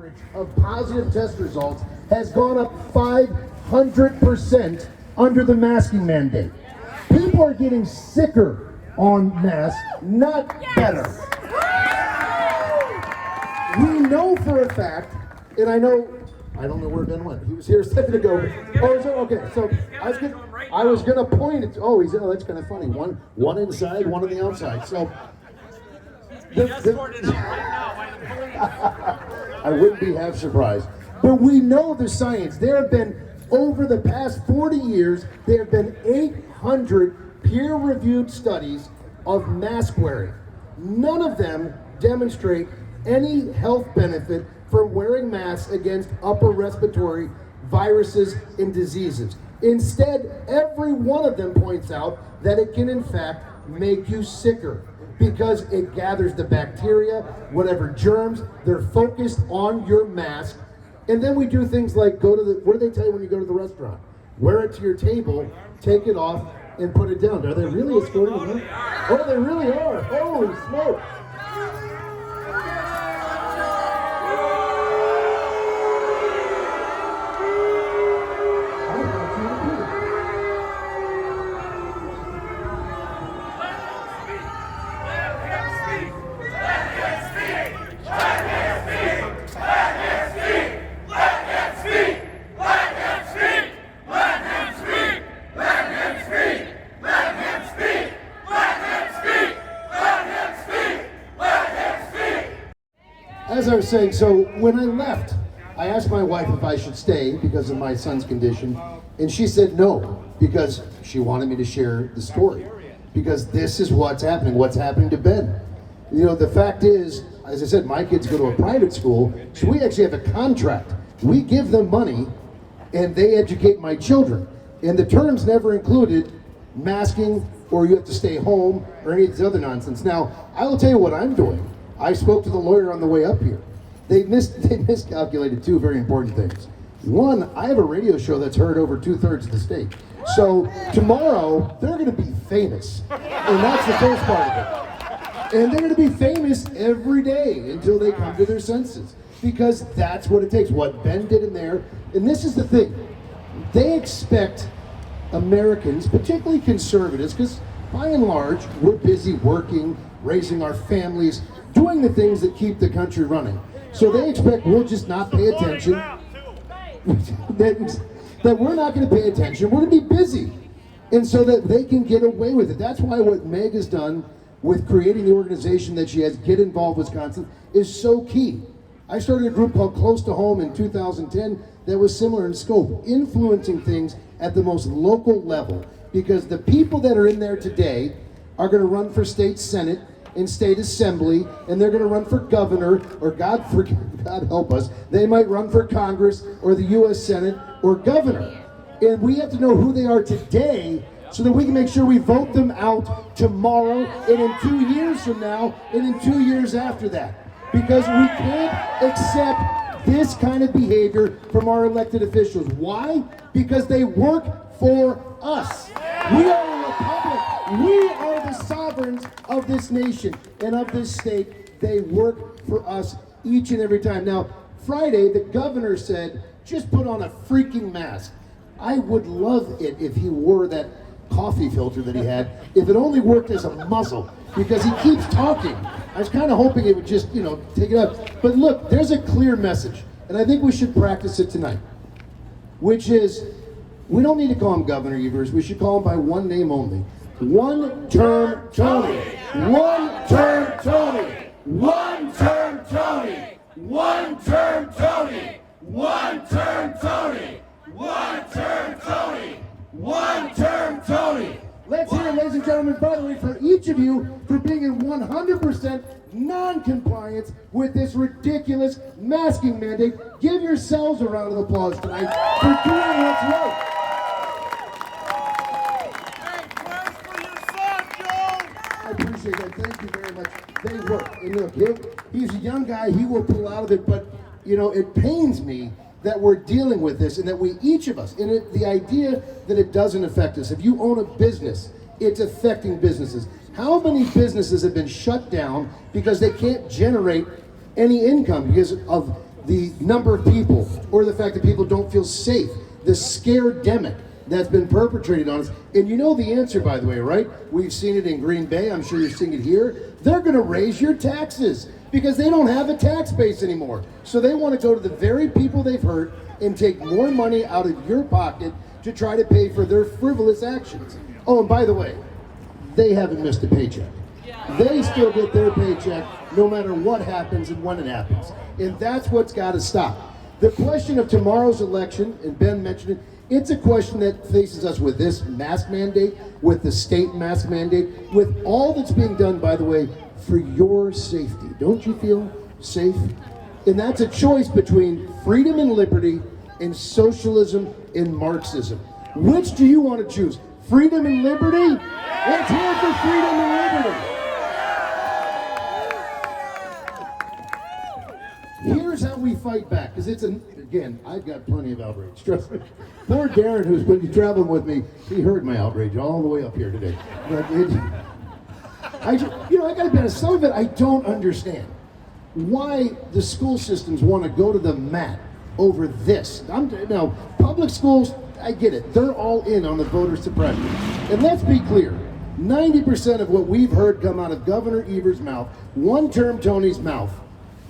average of positive test results has gone up 500% under the masking mandate. People are getting sicker on masks, not better. We know for a fact, and I don't know where Ben went. He was here a second ago. Oh, so, okay. So I was gonna point it. Oh, that's kind of funny. One inside, one on the outside. So I wouldn't be half surprised. But we know the science. There have been, over the past 40 years, there have been 800 peer-reviewed studies of mask wearing. None of them demonstrate any health benefit from wearing masks against upper respiratory viruses and diseases. Instead, every one of them points out that it can in fact make you sicker because it gathers the bacteria, whatever germs, they're focused on your mask. And then we do things like what do they tell you when you go to the restaurant? Wear it to your table, take it off, and put it down. Are they really escorting them? Oh, they really are. Holy smoke. As I was saying, so when I left, I asked my wife if I should stay because of my son's condition, and she said no, because she wanted me to share the story. Because this is what's happening to Ben. You know, the fact is, as I said, my kids go to a private school, so we actually have a contract. We give them money, and they educate my children. And the terms never included masking, or you have to stay home, or any of this other nonsense. Now, I will tell you what I'm doing. I spoke to the lawyer on the way up here. They miscalculated two very important things. One, I have a radio show that's heard over 2/3 of the state. So tomorrow, they're gonna be famous. And that's the first part of it. And they're gonna be famous every day until they come to their senses. Because that's what it takes, what Ben did in there. And this is the thing, they expect Americans, particularly conservatives, because by and large, we're busy working, raising our families, doing the things that keep the country running. So they expect we'll just not pay attention. that we're not going to pay attention. We're going to be busy. And so that they can get away with it. That's why what Meg has done with creating the organization that she has, Get Involved Wisconsin, is so key. I started a group called Close to Home in 2010 that was similar in scope, influencing things at the most local level. Because the people that are in there today are going to run for state senate and state assembly, and they're going to run for governor, or God help us, they might run for Congress or the U.S. Senate or governor. And we have to know who they are today so that we can make sure we vote them out tomorrow and in 2 years from now and in 2 years after that. Because we can't accept this kind of behavior from our elected officials. Why? Because they work for us. We are a republic. We are the sovereigns of this nation and of this state. They work for us each and every time. Now, Friday, the governor said, just put on a freaking mask. I would love it if he wore that coffee filter that he had, if it only worked as a muzzle, because he keeps talking. I was kind of hoping it would just, take it up. But look, there's a clear message, and I think we should practice it tonight, which is, we don't need to call him Governor Evers. We should call him by one name only. One-term Tony. One-term Tony. One-term Tony. One-term Tony. One-term Tony. One-term Tony. One-term Tony. Let's hear it, ladies and gentlemen, by the way, for each of you for being in 100% non-compliance with this ridiculous masking mandate. Give yourselves a round of applause tonight for doing what's right. I appreciate that. Thank you very much. They work. And look, he's a young guy. He will pull out of it. But, it pains me that we're dealing with this and that we, each of us, and the idea that it doesn't affect us. If you own a business, it's affecting businesses. How many businesses have been shut down because they can't generate any income because of the number of people, or the fact that people don't feel safe, the scare-demic that's been perpetrated on us. And you know the answer, by the way, right? We've seen it in Green Bay. I'm sure you're seeing it here. They're going to raise your taxes because they don't have a tax base anymore. So they want to go to the very people they've hurt and take more money out of your pocket to try to pay for their frivolous actions. Oh, and by the way, they haven't missed a paycheck. They still get their paycheck no matter what happens and when it happens. And that's what's got to stop. The question of tomorrow's election, and Ben mentioned it, it's a question that faces us with this mask mandate, with the state mask mandate, with all that's being done, by the way, for your safety. Don't you feel safe? And that's a choice between freedom and liberty and socialism and Marxism. Which do you want to choose? Freedom and liberty? Let's hear for freedom and liberty. Here's how we fight back, because again, I've got plenty of outrage, trust me. Poor Darren, who's been traveling with me, he heard my outrage all the way up here today. But I gotta be honest, some of it I don't understand. Why the school systems want to go to the mat over this. Now, public schools, I get it, they're all in on the voter suppression. And let's be clear, 90% of what we've heard come out of Governor Evers' mouth, one-term Tony's mouth,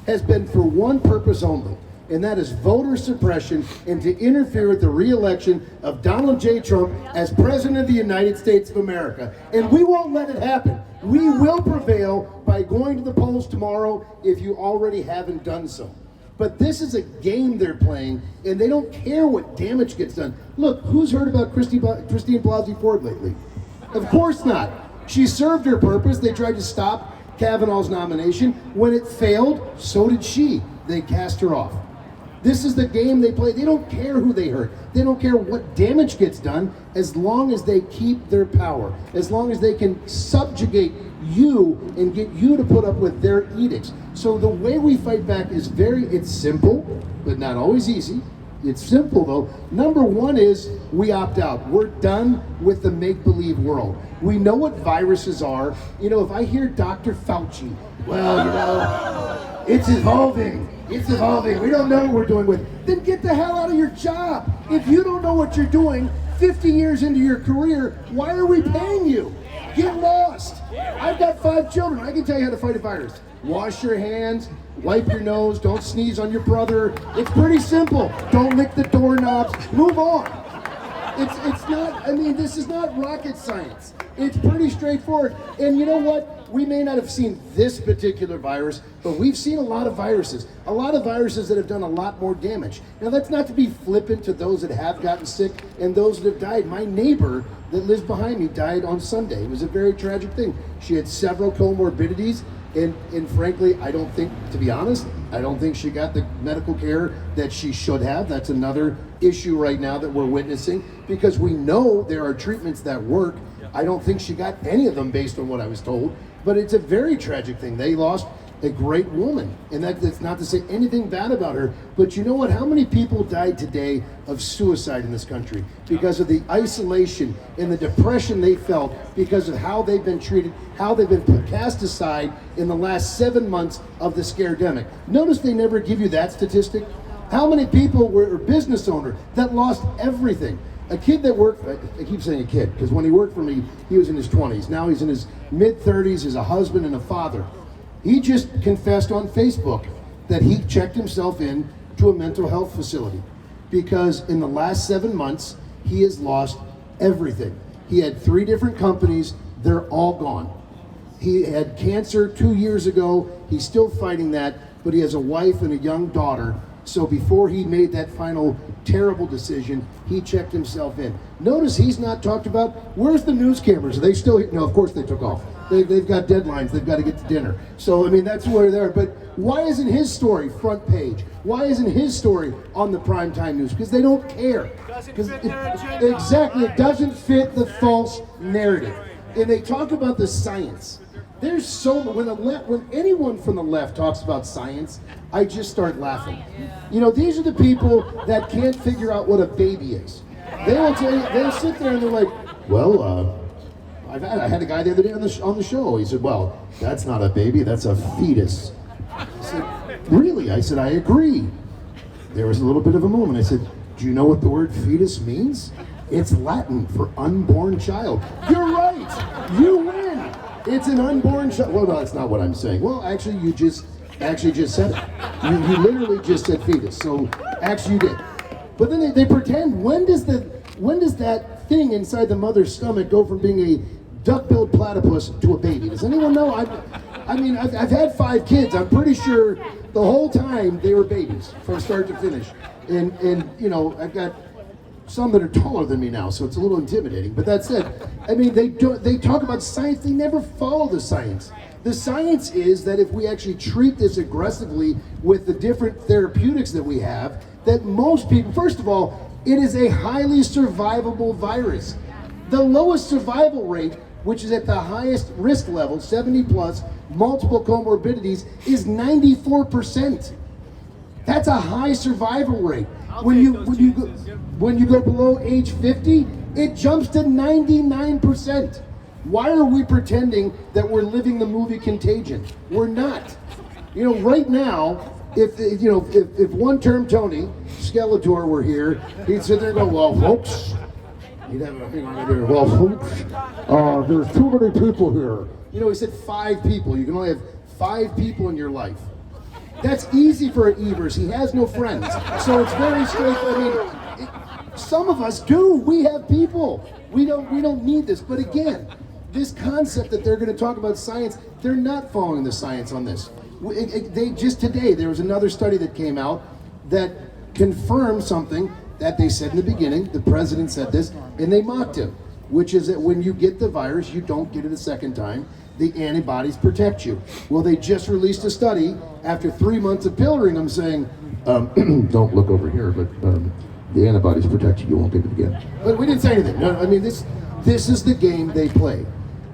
has been for one purpose only, and that is voter suppression and to interfere with the re-election of Donald J. Trump as President of the United States of America. And we won't let it happen. We will prevail by going to the polls tomorrow if you already haven't done so. But this is a game they're playing, and they don't care what damage gets done. Look, who's heard about Christine Blasey Ford lately? Of course not. She served her purpose. They tried to stop Kavanaugh's nomination. When it failed, so did she. They cast her off. This is the game they play. They don't care who they hurt. They don't care what damage gets done as long as they keep their power, as long as they can subjugate you and get you to put up with their edicts. So the way we fight back is it's simple, but not always easy. It's simple though. Number one is we opt out. We're done with the make-believe world. We know what viruses are. You know, if I hear Dr. Fauci, well, it's evolving. It's evolving. We don't know what we're doing with it. Then get the hell out of your job. If you don't know what you're doing 50 years into your career, why are we paying you? Get lost. I've got 5 children. I can tell you how to fight a virus. Wash your hands, wipe your nose, don't sneeze on your brother. It's pretty simple. Don't lick the doorknobs. Move on. It's not, I mean, this is not rocket science. It's pretty straightforward. And you know what? We may not have seen this particular virus, but we've seen a lot of viruses. A lot of viruses that have done a lot more damage. Now, that's not to be flippant to those that have gotten sick and those that have died. My neighbor that lives behind me died on Sunday. It was a very tragic thing. She had several comorbidities. And frankly, I don't think, to be honest, I don't think she got the medical care that she should have. That's another issue right now that we're witnessing because we know there are treatments that work. I don't think she got any of them based on what I was told, but it's a very tragic thing. They lost a great woman, and that's not to say anything bad about her, but you know what? How many people died today of suicide in this country because of the isolation and the depression they felt because of how they've been treated, how they've been cast aside in the last 7 months of the scare-demic. Notice they never give you that statistic. How many people were a business owner that lost everything? A kid that worked, I keep saying a kid, because when he worked for me, he was in his 20s. Now he's in his mid-30s, as a husband and a father. He just confessed on Facebook that he checked himself in to a mental health facility because in the last 7 months, he has lost everything. He had 3 different companies, they're all gone. He had cancer 2 years ago, he's still fighting that, but he has a wife and a young daughter. So before he made that final terrible decision, he checked himself in. Notice he's not talked about, where's the news cameras? Are they still here? No, of course they took off. They've got deadlines, they've got to get to dinner. So, I mean, that's where they are. But why isn't his story front page? Why isn't his story on the primetime news? Because they don't care. Exactly, it doesn't fit the false narrative. And they talk about the science. There's so when anyone from the left talks about science, I just start laughing. You know, these are the people that can't figure out what a baby is. They'll tell you, they'll sit there and they're like, well, I had a guy the other day on the show. He said, well, that's not a baby, that's a fetus. I said, really? I said, I agree. there was a little bit of a moment. I said, do you know what the word fetus means? It's Latin for unborn child. You're right. You win. It's an unborn child. Well, no, that's not what I'm saying. Well, actually, you just said it. You literally just said fetus. So actually, you did. But then they pretend. When does that thing inside the mother's stomach go from being a duck-billed platypus to a baby? Does anyone know? I've had 5 kids. I'm pretty sure the whole time they were babies from start to finish. And you know, I've got some that are taller than me now, so it's a little intimidating. But that said, I mean, they talk about science, they never follow the science. The science is that if we actually treat this aggressively with the different therapeutics that we have, that most people, first of all, it is a highly survivable virus. The lowest survival rate, which is at the highest risk level, 70 plus, multiple comorbidities, is 94%. That's a high survival rate. When you go below age 50, it jumps to 99%. Why are we pretending that we're living the movie Contagion? We're not. You know, right now, if one-term Tony Skeletor were here, he'd sit there and go, well, folks, he'd have a thing right there. Well, folks, there's too many people here. You know, he said 5 people. You can only have 5 people in your life. That's easy for Evers. He has no friends. So it's very straightforward. I mean, some of us do. We have people. We don't need this. But again, this concept that they're going to talk about science, they're not following the science on this. They just today, there was another study that came out that confirmed something that they said in the beginning. The president said this, and they mocked him, which is that when you get the virus, you don't get it a second time. The antibodies protect you. Well, they just released a study after 3 months of pillorying them saying, don't look over here, but the antibodies protect you, you won't get it again. But we didn't say anything. No, I mean, this is the game they play.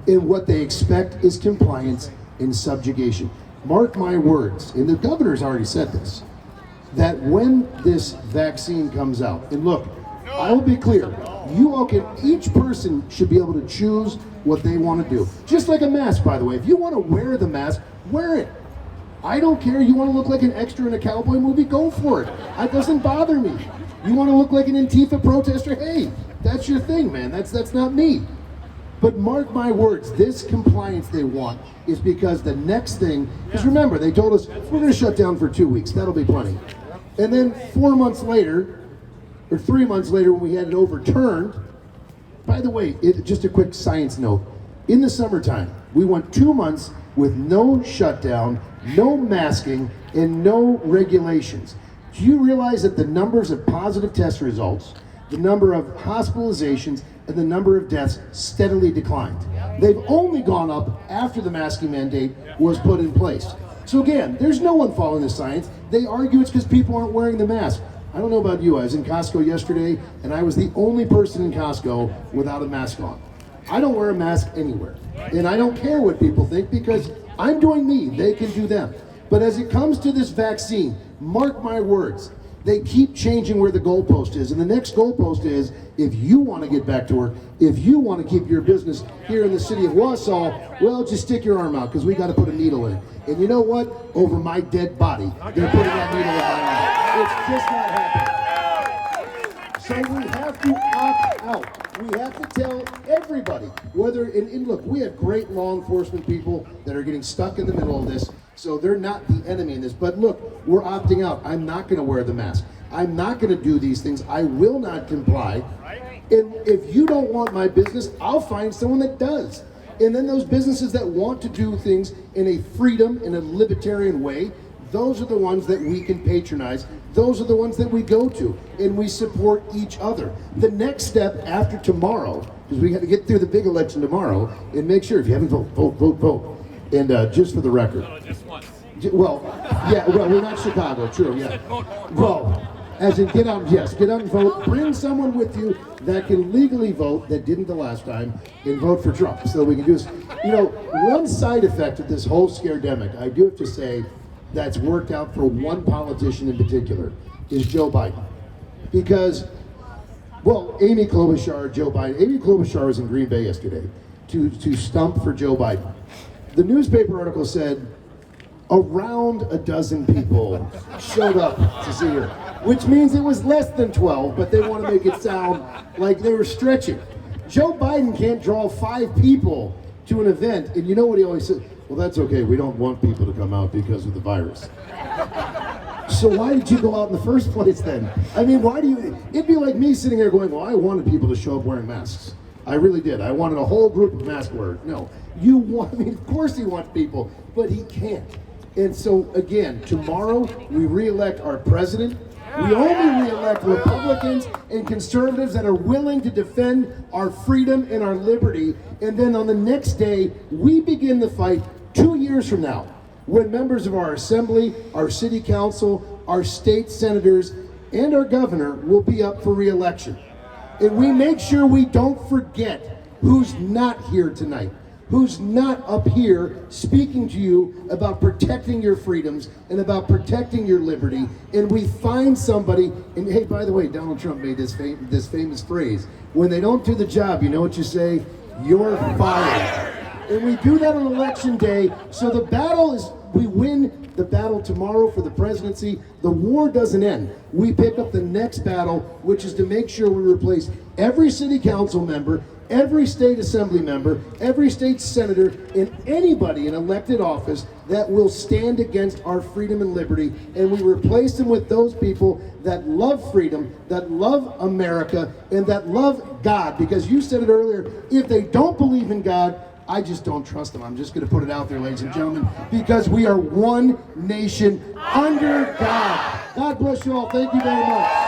And what they expect is compliance and subjugation. Mark my words, and the governor's already said this, that when this vaccine comes out, and look, I will be clear, each person should be able to choose what they want to do. Just like a mask, by the way. If you want to wear the mask, wear it. I don't care. You want to look like an extra in a cowboy movie? Go for it. It doesn't bother me. You want to look like an Antifa protester? Hey, that's your thing, man. That's not me. But mark my words, this compliance they want is because the next thing, because remember, they told us, we're going to shut down for 2 weeks. That'll be plenty. And then 4 months later, or 3 months later when we had it overturned, by the way, just a quick science note. In the summertime, we went 2 months with no shutdown, no masking, and no regulations. Do you realize that the numbers of positive test results, the number of hospitalizations, and the number of deaths steadily declined? They've only gone up after the masking mandate was put in place. So again, there's no one following the science. They argue it's because people aren't wearing the mask. I don't know about you, I was in Costco yesterday, and I was the only person in Costco without a mask on. I don't wear a mask anywhere, and I don't care what people think because I'm doing me, they can do them. But as it comes to this vaccine, mark my words, they keep changing where the goalpost is, and the next goalpost is, if you want to get back to work, if you want to keep your business here in the city of Wausau, well, just stick your arm out, because we got to put a needle in. And you know what? Over my dead body, they're putting that needle in my arm. It's just not happening. So we have to opt out. We have to tell everybody, whether, and look, we have great law enforcement people that are getting stuck in the middle of this, so they're not the enemy in this. But look, we're opting out. I'm not going to wear the mask. I'm not going to do these things. I will not comply. And if you don't want my business, I'll find someone that does. And then those businesses that want to do things in a freedom, in a libertarian way, those are the ones that we can patronize. Those are the ones that we go to, and we support each other. The next step after tomorrow, because we got to get through the big election tomorrow, and make sure if you haven't vote. And just for the record. Just once. Well, yeah, well, we're not Chicago, true, yeah. Well, as in get out and vote. Bring someone with you that can legally vote, that didn't the last time, and vote for Trump. So we can do this. You know, one side effect of this whole scaredemic, I do have to say, that's worked out for one politician in particular, is Joe Biden. Because, well, Amy Klobuchar, Joe Biden. Amy Klobuchar was in Green Bay yesterday to stump for Joe Biden. The newspaper article said around a dozen people showed up to see her. which means it was less than 12, but they want to make it sound like they were stretching. Joe Biden can't draw 5 people to an event, and you know what he always says? Well, that's okay, we don't want people to come out because of the virus. So why did you go out in the first place then? I mean, why do you, it'd be like me sitting there going, well, I wanted people to show up wearing masks. I really did. I wanted a whole group of mask wearers. No, you want, I mean, of course he wants people, but he can't. And so again, tomorrow we re-elect our president. We only re-elect Republicans and conservatives that are willing to defend our freedom and our liberty. And then on the next day, we begin the fight 2 years from now, when members of our assembly, our city council, our state senators, and our governor will be up for re-election. And we make sure we don't forget who's not here tonight, who's not up here speaking to you about protecting your freedoms and about protecting your liberty. And we find somebody, and hey, by the way, Donald Trump made this famous phrase, when they don't do the job, you know what you say? You're fired. And we do that on election day, so the battle is, we win the battle tomorrow for the presidency. The war doesn't end. We pick up the next battle, which is to make sure we replace every city council member, every state assembly member, every state senator, and anybody in elected office that will stand against our freedom and liberty, and we replace them with those people that love freedom, that love America, and that love God. Because you said it earlier, if they don't believe in God, I just don't trust them. I'm just going to put it out there, ladies and gentlemen, because we are one nation under God. God bless you all. Thank you very much.